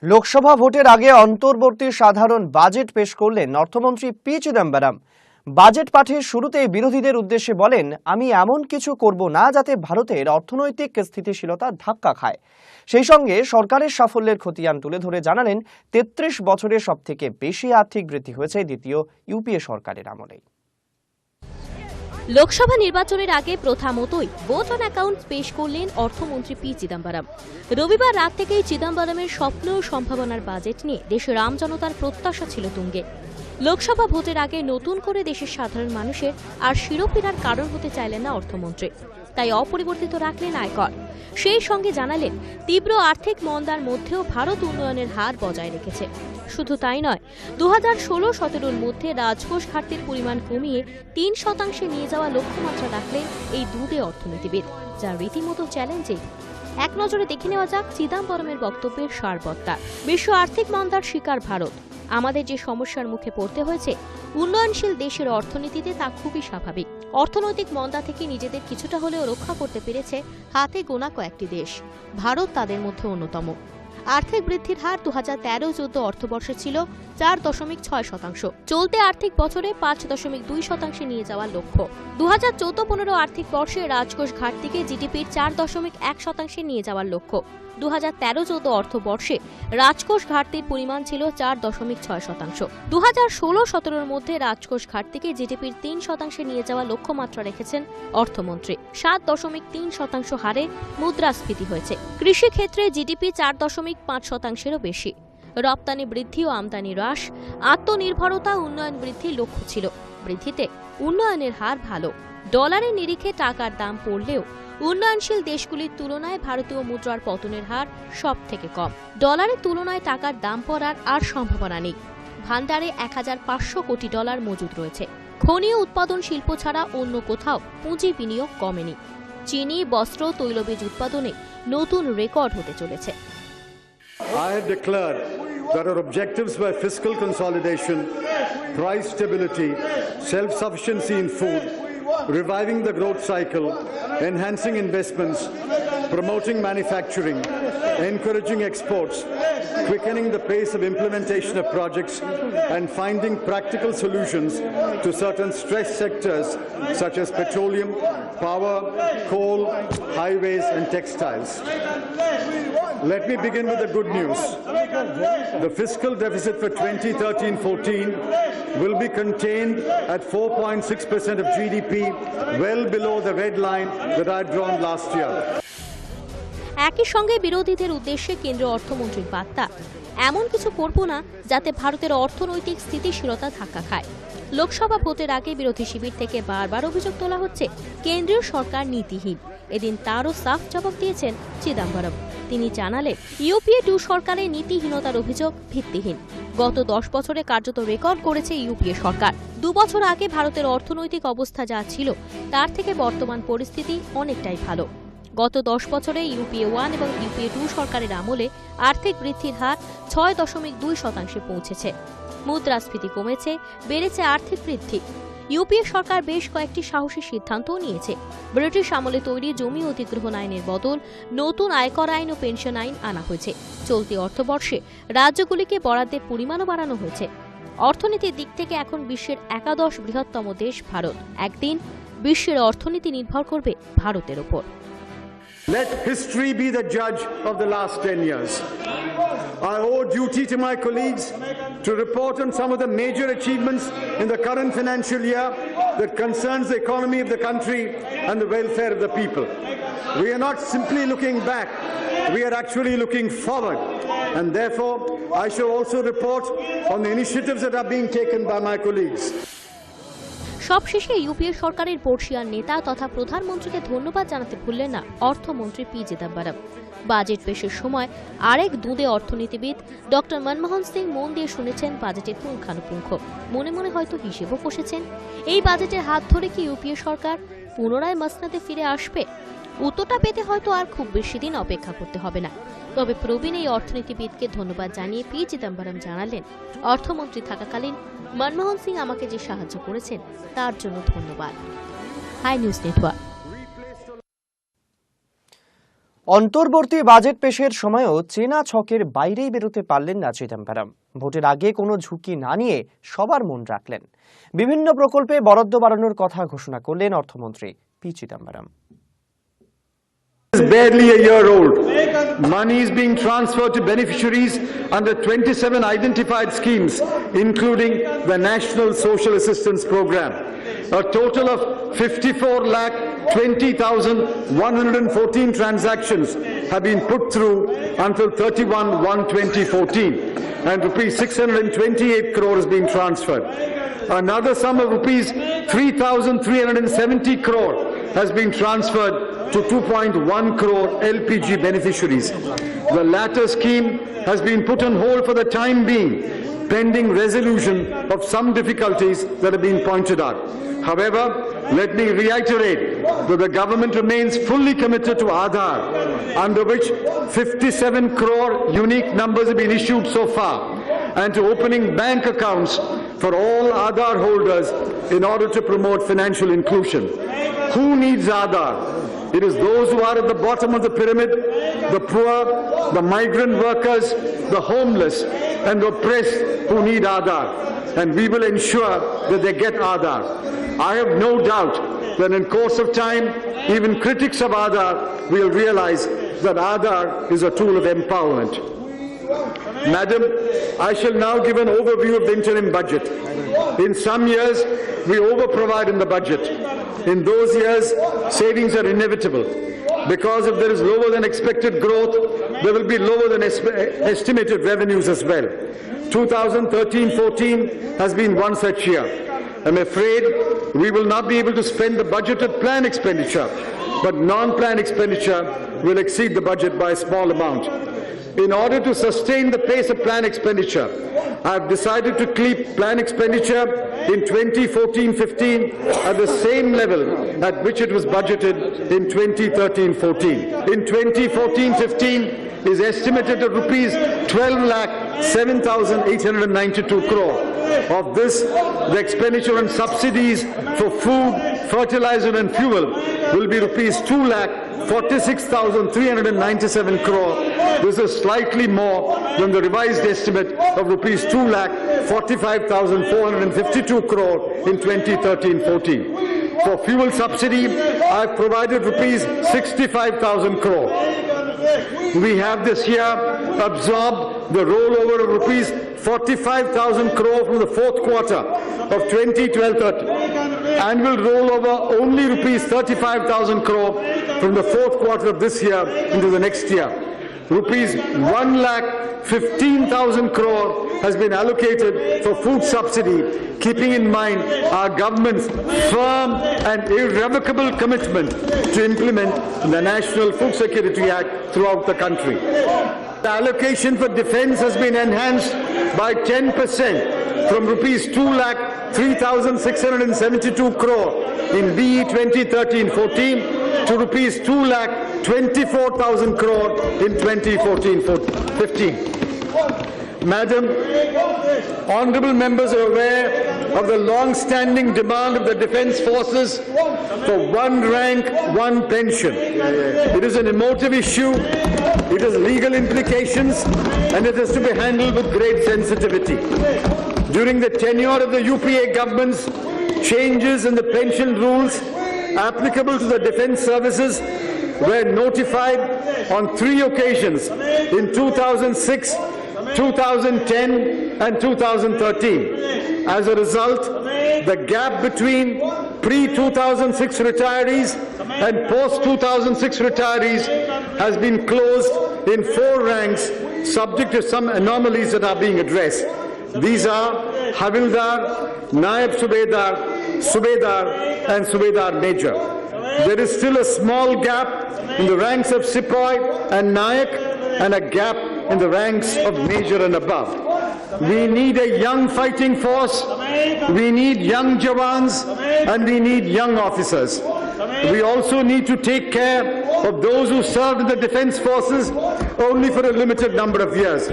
লোকসভা ভোটের আগে অন্তর্বর্তী সাধারণ বাজেট পেশ করলেন অর্থমন্ত্রী পি চিদম্বরম। বাজেট পাঠের শুরুতেই বিরোধীদের উদ্দেশ্যে বলেন, আমি এমন কিছু করব না যাতে ভারতের অর্থনৈতিক স্থিতিশীলতা ধাক্কা খায়। সেই সঙ্গে সরকারের সাফল্যের খতিয়ান তুলে ধরে জানালেন, ৩৩ বছরে সবথেকে বেশি আর্থিক বৃদ্ধি হয়েছে দ্বিতীয় ইউপিএ সরকারের আমলেই। লোকসভা নির্বাচনের আগে প্রথা মতোই ভোট অন অ্যাকাউন্ট পেশ করলেন অর্থমন্ত্রী পি চিদম্বরম। রবিবার রাত থেকেই চিদম্বরমের স্বপ্ন ও সম্ভাবনার বাজেট নিয়ে দেশের আমজনতার প্রত্যাশা ছিল তুঙ্গে। লোকসভা ভোটের আগে নতুন করে দেশের সাধারণ মানুষের আর শিরোপীড়ার কারণ হতে চাইলেন না অর্থমন্ত্রী, তাই অপরিবর্তিত রাখলেন আয়কর। সেই সঙ্গে জানালেন, তীব্র আর্থিক মন্দার মধ্যেও ভারত উন্নয়নের হার বজায় রেখেছে। শুধু তাই নয়, 2016-17-র মধ্যে রাজকোষ ঘাটতির পরিমাণ কমিয়ে 3% নিয়ে যাওয়া লক্ষ্যমাত্রা রাখলেন এই দুদে অর্থনীতিবিদ, যা রীতিমতো চ্যালেঞ্জিং। এক নজরে দেখে নেওয়া যাক চিদম্বরমের বক্তব্যের সারবত্তা। বিশ্ব আর্থিক মন্দার শিকার ভারত। আমাদের যে সমস্যার মুখে পড়তে হয়েছে উন্নয়নশীল দেশের অর্থনীতিতে, তা খুবই স্বাভাবিক। অর্থনৈতিক মন্দা থেকে নিজেদের কিছুটা হলেও রক্ষা করতে পেরেছে হাতে গোনা কয়েকটি দেশ, ভারত তাদের মধ্যে অন্যতম। আর্থিক বৃদ্ধির হার 2013-14 অর্থবর্ষে ছিল 4.6%। চলতি আর্থিক বছরে 5.2% নিয়ে যাওয়ার লক্ষ্য। 2014-15 আর্থিক বর্ষে রাজকোষ ঘাটতিকে জিডিপির 4.1% নিয়ে যাওয়ার লক্ষ্য। 2013-14 অর্থবর্ষে রাজকোষ ঘাটতির পরিমাণ ছিল 4.6%। 2016-17-র মধ্যে রাজকোষ ঘাটতিকে জিডিপির 3% নিয়ে যাওয়ার লক্ষ্যমাত্রা রেখেছেন অর্থমন্ত্রী। 7.3% হারে মুদ্রাস্ফীতি হয়েছে। কৃষি ক্ষেত্রে জিডিপি 4.5%-এরও বেশি। রপ্তানি বৃদ্ধি ও আমদানি হ্রাস, আত্মনির্ভরতা, উন্নয়ন বৃদ্ধির লক্ষ্য ছিল। বৃদ্ধিতে উন্নয়নের হার ভালো। ডলারের নিরিখে টাকার দাম পড়লেও উন্নয়নশীল দেশগুলির তুলনায় ভারতীয় মুদ্রার পতনের হার সব থেকে কম। ডলারের তুলনায় টাকার দাম পড়ার আর সম্ভাবনা নেই। ভান্ডারে $1,500 কোটি মজুদ রয়েছে। খনি উৎপাদন শিল্প ছাড়া অন্য কোথাও পুঁজি বিনিয়োগ কমেনি। চিনি, বস্ত্র, তৈলবীজ উৎপাদনে নতুন রেকর্ড হতে চলেছে। I have declared that our objectives were fiscal consolidation, price stability, self-sufficiency in food, reviving the growth cycle, enhancing investments, promoting manufacturing, encouraging exports, quickening the pace of implementation of projects, and finding practical solutions to certain stressed sectors such as petroleum, power, coal, highways, and textiles. Let me begin with the good news. The fiscal deficit for 2013-14 will be contained at 4.6% of GDP, well below the red line that I had drawn last year. একই সঙ্গে বিরোধীদের উদ্দেশ্যে কেন্দ্রীয় অর্থমন্ত্রীর বার্তা, এমন কিছু করব না যাতে ভারতের অর্থনৈতিক স্থিতিশীলতা ধাক্কা খায়। লোকসভা ভোটের আগে বিরোধী শিবির থেকে বারবার অভিযোগ তোলা হচ্ছে কেন্দ্রীয় সরকার নীতিহীন। এদিন তারও সাফ জবাব দিয়েছেন চিদম্বরম। তিনি জানালেন, ইউপিএ 2 সরকারের নীতিহীনতার অভিযোগ ভিত্তিহীন। গত 10 বছরে কার্যত রেকর্ড করেছে ইউপিএ সরকার। 2 বছর আগে ভারতের অর্থনৈতিক অবস্থা যা ছিল তার থেকে বর্তমান পরিস্থিতি অনেকটাই ভালো। গত 10 বছরে ইউপিএ 1 এবং ইউপিএ 2 সরকারের আমলে আর্থিক বৃদ্ধির হার 6.2% পৌঁছেছে। মুদ্রাস্ফীতি কমেছে, বেড়েছে আর্থিক বৃদ্ধি। ইউপিএ সরকার বেশ কয়েকটি সাহসী সিদ্ধান্তও নিয়েছে। ব্রিটিশ আমলে তৈরি জমি অধিগ্রহণ আইনের বদল নতুন আয়কর আইন ও পেনশন আইন আনা হয়েছে। চলতি অর্থবর্ষে রাজ্যগুলিকে বরাদ্দের পরিমাণও বাড়ানো হয়েছে। অর্থনীতির দিক থেকে এখন বিশ্বের একাদশ বৃহত্তম দেশ ভারত। একদিন বিশ্বের অর্থনীতি নির্ভর করবে ভারতের উপর। Let history be the judge of the last 10 years. I owe duty to my colleagues to report on some of the major achievements in the current financial year that concerns the economy of the country and the welfare of the people. We are not simply looking back, we are actually looking forward. And therefore, I shall also report on the initiatives that are being taken by my colleagues. সবশেষে UPA সরকারের বর্ষিয়ান নেতা তথা প্রধানমন্ত্রীকে ধন্যবাদ জানাতে ভুললেন না অর্থমন্ত্রী পি চিদম্বরম। বাজেট পেশের সময় আরেক দুঁদে অর্থনীতিবিদ ডক্টর মনমোহন সিং মন দিয়ে শুনেছেন বাজেটের পুঙ্খানুপুঙ্খ। মনে মনে হয়তো হিসেবও কষেছেন, এই বাজেটের হাত ধরে কি ইউপিএ সরকার পুনরায় মসনদে ফিরে আসবে? উত্তরটা পেতে হয়তো আর খুব বেশি দিন অপেক্ষা করতে হবে না। তবে প্রবীণ এই অর্থনীতিবিদকে ধন্যবাদ জানিয়ে পি চিদম্বরম জানালেন, অর্থমন্ত্রী থাকাকালীন মনমোহন সিং আমাকে যে সাহায্য করেছেন তার জন্য ধন্যবাদ। High news network. অন্তর্বর্তী বাজেট পেশের সময়ও চেনা ছকের বাইরেই বেরোতে পারলেন না চিদম্বরম। ভোটের আগে কোনো ঝুঁকি না নিয়ে সবার মন রাখলেন। বিভিন্ন প্রকল্পে বরাদ্দ বাড়ানোর কথা ঘোষণা করলেন অর্থমন্ত্রী P Chidambaram. Is barely a year old. Money is being transferred to beneficiaries under 27 identified schemes, including the National Social Assistance Program. A total of 54,20,114 transactions have been put through until 31/1/2014, and rupees 628 crore is being transferred. Another sum of rupees 3,370 crore has been transferred to 2.1 crore LPG beneficiaries. The latter scheme has been put on hold for the time being, pending resolution of some difficulties that have been pointed out. However, let me reiterate that the government remains fully committed to Aadhaar, under which 57 crore unique numbers have been issued so far, and to opening bank accounts for all Aadhaar holders in order to promote financial inclusion. Who needs Aadhaar? It is those who are at the bottom of the pyramid, the poor, the migrant workers, the homeless, and the oppressed who need Aadhaar. And we will ensure that they get Aadhaar. I have no doubt that in course of time, even critics of Aadhaar will realize that Aadhaar is a tool of empowerment. Madam, I shall now give an overview of the interim budget. In some years, we over-provide in the budget. In those years, savings are inevitable. Because if there is lower than expected growth, there will be lower than estimated revenues as well. 2013-14 has been one such year. I'm afraid we will not be able to spend the budgeted plan expenditure, but non-plan expenditure will exceed the budget by a small amount. In order to sustain the pace of plan expenditure, I have decided to keep plan expenditure in 2014-15 at the same level at which it was budgeted in 2013-14. In 2014-15 is estimated at rupees 12,07,892 crore. Of this, the expenditure on subsidies for food, fertilizer and fuel will be rupees 2,46,397 crore. This is slightly more than the revised estimate of rupees 2,45,452 crore in 2013-14. For fuel subsidy, I have provided rupees 65,000 crore. We have this year absorbed the rollover of rupees 45,000 crore from the fourth quarter of 2012-13, and will roll over only rupees 35,000 crore from the fourth quarter of this year into the next year. Rupees 1,15,000 crore has been allocated for food subsidy, keeping in mind our government's firm and irrevocable commitment to implement the National Food Security Act throughout the country. The allocation for defence has been enhanced by 10% from rupees 2,03,672 crore in BE 2013-14 to rupees 2,24,000 crore in 2014-15. Madam, honourable members are aware of the long-standing demand of the Defence Forces for one rank, one pension. It is an emotive issue, it has legal implications, and it has to be handled with great sensitivity. During the tenure of the UPA governments, changes in the pension rules applicable to the defence services were notified on 3 occasions in 2006, 2010 and 2013. As a result, the gap between pre-2006 retirees and post-2006 retirees has been closed in 4 ranks, subject to some anomalies that are being addressed. These are Havildar, Naib Subedar, Subedar and Subedar Major. There is still a small gap in the ranks of Sepoy and Nayak, and a gap in the ranks of Major and above. We need a young fighting force, we need young Jawans, and we need young officers. We also need to take care of those who served in the defence forces only for a limited number of years.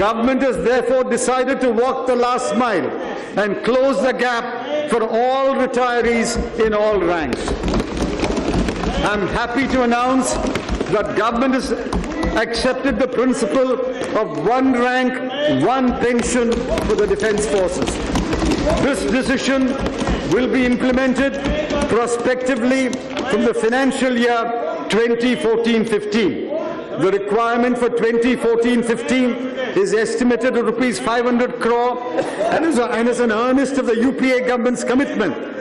Government has therefore decided to walk the last mile and close the gap for all retirees in all ranks. I'm happy to announce that government has accepted the principle of one rank, one pension for the defence forces. This decision will be implemented prospectively from the financial year 2014-15. The requirement for 2014-15 is estimated at rupees 500 crore and is an earnest of the UPA government's commitment